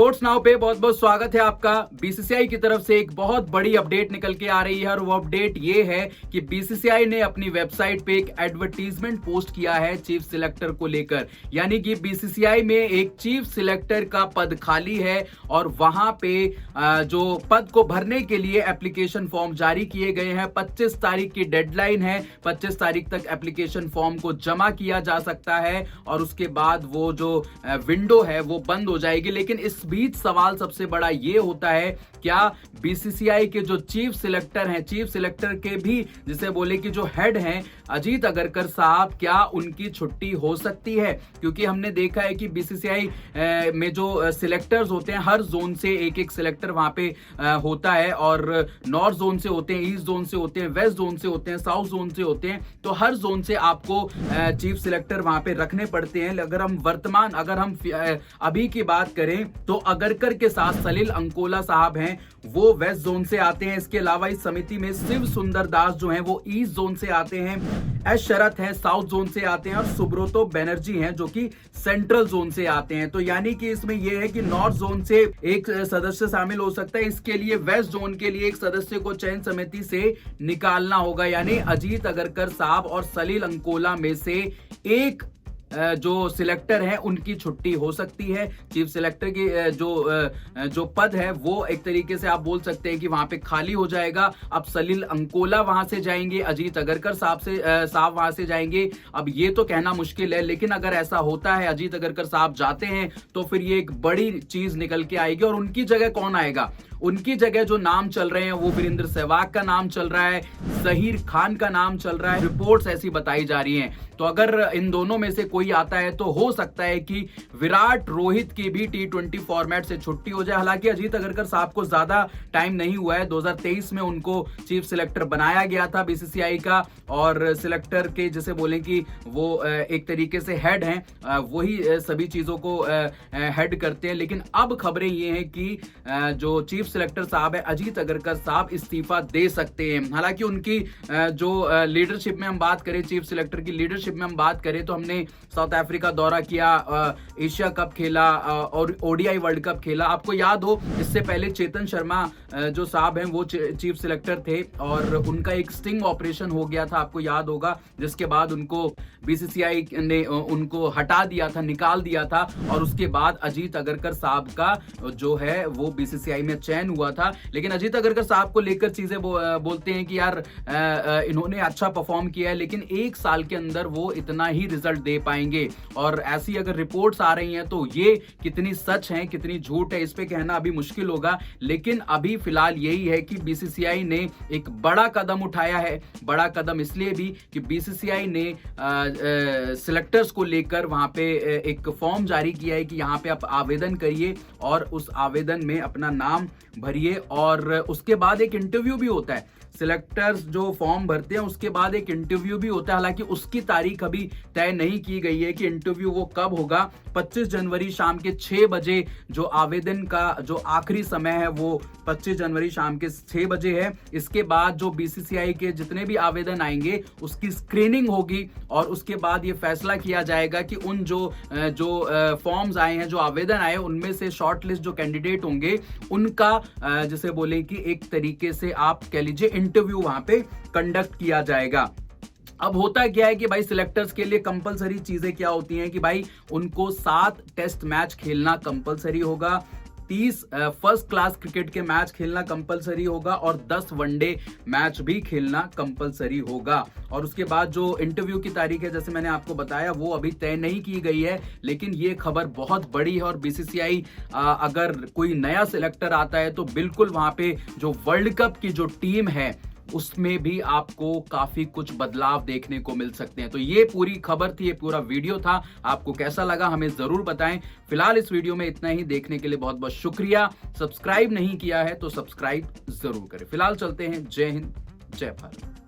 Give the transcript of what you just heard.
Sports now पे बहुत बहुत स्वागत है आपका। बीसीसीआई की तरफ से एक बहुत बड़ी अपडेट निकल के आ रही है और वो अपडेट ये है कि बीसीसीआई ने अपनी वेबसाइट पे एक एडवर्टीजमेंट पोस्ट किया है चीफ सिलेक्टर को लेकर। यानी कि बीसीसीआई में एक चीफ सिलेक्टर का पद खाली है और वहां पे जो पद को भरने के लिए एप्लीकेशन फॉर्म जारी किए गए हैं। 25 तारीख की डेडलाइन है, 25 तारीख तक एप्लीकेशन फॉर्म को जमा किया जा सकता है और उसके बाद वो जो विंडो है वो बंद हो जाएगी। लेकिन इस बीच सवाल सबसे बड़ा ये होता है, क्या बीसीसीआई के जो चीफ सिलेक्टर हैं, चीफ सिलेक्टर के भी जिसे बोले कि जो हेड हैं अजीत अगरकर साहब, क्या उनकी छुट्टी हो सकती है? क्योंकि हमने देखा है कि बीसीसीआई में जो सिलेक्टर्स होते हैं, हर जोन से एक एक सिलेक्टर वहां पे होता है और नॉर्थ जोन से होते हैं, ईस्ट जोन से होते हैं, वेस्ट जोन से होते हैं, साउथ जोन से होते हैं। तो हर जोन से आपको चीफ सिलेक्टर वहां पे रखने पड़ते हैं। अगर हम अभी की बात करें तो अगरकर के साथ सलील अंकोला साहब हैं, वो वेस्ट जोन से आते हैं। इसके अलावा इस समिति में शिव सुंदर दास जो हैं वो ईस्ट जोन से आते हैं, एस शरत हैं साउथ जोन से आते हैं और सुब्रतो बनर्जी हैं जो कि सेंट्रल जोन से आते हैं। तो यानी कि इसमें यह है कि नॉर्थ जोन से एक सदस्य शामिल हो सकता है। इसके लिए वेस्ट जोन के लिए एक सदस्य को चयन समिति से निकालना होगा। यानी अजीत अगरकर साहब और सलील अंकोला में से एक जो सिलेक्टर है उनकी छुट्टी हो सकती है। चीफ सिलेक्टर की जो पद है वो एक तरीके से आप बोल सकते हैं कि वहां पे खाली हो जाएगा। अब सलील अंकोला वहां से जाएंगे, अजीत अगरकर साहब वहां से जाएंगे। अब ये तो कहना मुश्किल है, लेकिन अगर ऐसा होता है, अजीत अगरकर साहब जाते हैं, तो फिर ये एक बड़ी चीज निकल के आएगी। और उनकी जगह कौन आएगा? उनकी जगह जो नाम चल रहे हैं वो वीरेंद्र सहवाग का नाम चल रहा है, जहीर खान का नाम चल रहा है, रिपोर्ट्स ऐसी बताई जा रही हैं। तो अगर इन दोनों में से कोई आता है तो हो सकता है कि विराट रोहित की भी T20 फॉर्मेट से छुट्टी हो जाए। हालांकि अजीत अगरकर साहब को ज्यादा टाइम नहीं हुआ है, 2023 में उनको चीफ सिलेक्टर बनाया गया था बीसीसीआई का, और सिलेक्टर के जैसे बोले कि वो एक तरीके से हेड हैं, वही सभी चीजों को हेड करते हैं। लेकिन अब खबरें ये हैं कि जो चीफ सिलेक्टर साहब है अजीत अगरकर साहब इस्तीफा दे सकते हैं। हालांकि उनकी जो लीडरशिप में हम बात करें, चीफ सिलेक्टर की लीडरशिप में हम बात करें तो हमने साउथ अफ्रीका दौरा किया, एशिया कप खेला और ओडीआई वर्ल्ड कप खेला। आपको याद हो इससे पहले चेतन शर्मा जो साहब हैं वो चीफ सिलेक्टर थे और उनका एक स्टिंग ऑपरेशन हो गया था, आपको याद होगा, जिसके बाद उनको बीसीसीआई ने उनको हटा दिया था, निकाल दिया था। और उसके बाद अजीत अगरकर साहब का जो है वो बीसीसीआई में चयन हुआ था। लेकिन अजीत अगरकर साहब को लेकर चीजें बोलते हैं कि यार इन्होंने अच्छा परफॉर्म किया है, लेकिन एक साल के अंदर वो इतना ही रिजल्ट दे पाएंगे। और ऐसी अगर रिपोर्ट्स आ रही हैं तो ये कितनी सच है कितनी झूठ है इस पे कहना अभी मुश्किल होगा। लेकिन अभी फिलहाल यही है कि बीसीसीआई ने एक बड़ा कदम उठाया है। बड़ा कदम इसलिए भी कि बीसीसीआई ने सिलेक्टर्स को लेकर वहां पे एक फॉर्म जारी किया है कि यहाँ पे आप आवेदन करिए और उस आवेदन में अपना नाम भरिए और उसके बाद एक इंटरव्यू भी होता है। सिलेक्टर्स जो फॉर्म भरते हैं उसके बाद एक इंटरव्यू भी होता है। हालांकि उसकी तारीख अभी तय नहीं की गई है कि इंटरव्यू वो कब होगा। 25 जनवरी शाम के 6 बजे जो आवेदन का जो आखिरी समय है वो 25 जनवरी शाम के 6 बजे है। इसके बाद जो बीसीसीआई के जितने भी आवेदन आएंगे उसकी स्क्रीनिंग होगी और उसके बाद ये फैसला किया जाएगा कि उन जो फॉर्म्स आए हैं, जो आवेदन आए, उनमें से शॉर्ट लिस्ट जो कैंडिडेट होंगे उनका जैसे बोले कि एक तरीके से आप कह लीजिए इंटरव्यू वहां पे कंडक्ट किया जाएगा। अब होता क्या है कि भाई सिलेक्टर्स के लिए कंपलसरी चीजें क्या होती हैं कि भाई उनको 7 टेस्ट मैच खेलना कंपलसरी होगा, 30 फर्स्ट क्लास क्रिकेट के मैच खेलना कंपलसरी होगा और 10 वनडे मैच भी खेलना कंपलसरी होगा। और उसके बाद जो इंटरव्यू की तारीख है जैसे मैंने आपको बताया वो अभी तय नहीं की गई है। लेकिन ये खबर बहुत बड़ी है और बीसीसीआई अगर कोई नया सिलेक्टर आता है तो बिल्कुल वहां पे जो वर्ल्ड कप की जो टीम है उसमें भी आपको काफी कुछ बदलाव देखने को मिल सकते हैं। तो ये पूरी खबर थी, ये पूरा वीडियो था। आपको कैसा लगा हमें जरूर बताएं। फिलहाल इस वीडियो में इतना ही। देखने के लिए बहुत बहुत शुक्रिया। सब्सक्राइब नहीं किया है तो सब्सक्राइब जरूर करें। फिलहाल चलते हैं। जय हिंद, जय भारत।